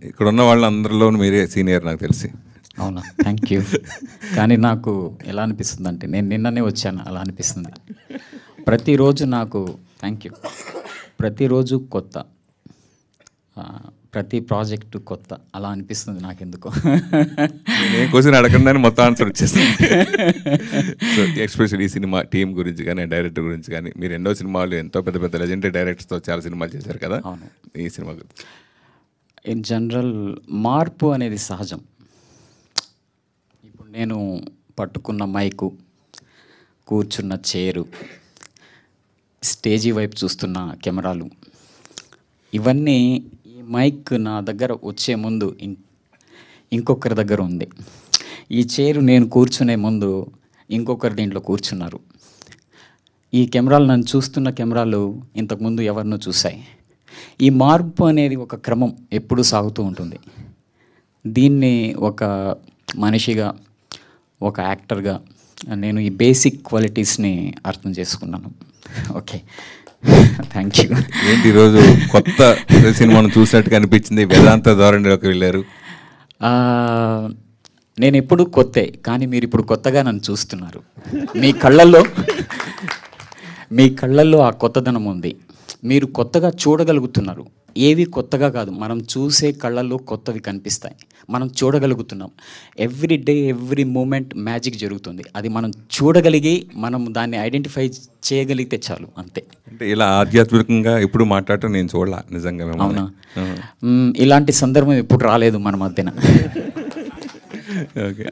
ఇక్కడ ఉన్న వాళ్ళందరిలో మీరే సీనియర్ నాకు తెలిసి. అవునా, థ్యాంక్ యూ. కానీ నాకు ఎలా అనిపిస్తుంది అంటే, నేను నిన్ననే వచ్చాను, అలా అనిపిస్తుంది. ప్రతిరోజు నాకు థ్యాంక్ యూ. ప్రతిరోజు కొత్త, ప్రతి ప్రాజెక్టు కొత్త, అలా అనిపిస్తుంది నాకెందుకో. నేను క్వశ్చన్ అడగకుండానే మొత్తం ఆన్సర్ వచ్చేస్తుంది. సో ఎస్పెషల్లీ ఈ సినిమా టీం గురించి కానీ, డైరెక్టర్ గురించి కానీ, మీరు ఎన్నో సినిమాలు ఎంతో పెద్ద పెద్ద లెజెండరీ డైరెక్టర్స్తో చాలా సినిమాలు చేశారు కదా. అవును. ఈ సినిమా గురించి ఇన్ జనరల్ మార్పు అనేది సహజం. ఇప్పుడు నేను పట్టుకున్న మైకు, కూర్చున్న చైరు, స్టేజీ వైపు చూస్తున్న కెమెరాలు, ఇవన్నీ ఈ మైక్ నా దగ్గర వచ్చే ముందు ఇంకొకరి దగ్గర ఉంది. ఈ చైరు నేను కూర్చునే ముందు ఇంకొకరు దీంట్లో కూర్చున్నారు. ఈ కెమెరాలు నన్ను చూస్తున్న కెమెరాలు ఇంతకుముందు ఎవరినో చూశాయి. ఈ మార్పు అనేది ఒక క్రమం ఎప్పుడూ సాగుతూ ఉంటుంది. దీన్ని ఒక మనిషిగా, ఒక యాక్టర్గా నేను ఈ బేసిక్ క్వాలిటీస్ని అర్థం చేసుకున్నాను. Okay, thank you. ఏంటి ఈరోజు కొత్త సినిమాను చూసినట్టుగా అనిపించింది, వేదాంత ధోరణిలోకి వెళ్ళారు. నేను ఎప్పుడు కొత్తే, కానీ మీరు ఇప్పుడు కొత్తగా నన్ను చూస్తున్నారు. మీ కళ్ళల్లో ఆ కొత్తదనం ఉంది. మీరు కొత్తగా చూడగలుగుతున్నారు. ఏవి కొత్తగా కాదు, మనం చూసే కళ్ళల్లో కొత్తవి కనిపిస్తాయి. మనం చూడగలుగుతున్నాం. Every day, every moment magic జరుగుతుంది. అది మనం చూడగలిగి, మనం దాన్ని ఐడెంటిఫై చేయగలిగితే చాలు, అంతే. అంటే ఇలా ఆధ్యాత్మికంగా ఎప్పుడు మాట్లాడటం నేను చూడాల నిజంగా. అవునా, ఇలాంటి సందర్భం ఎప్పుడు రాలేదు మన మధ్యన. ఓకే.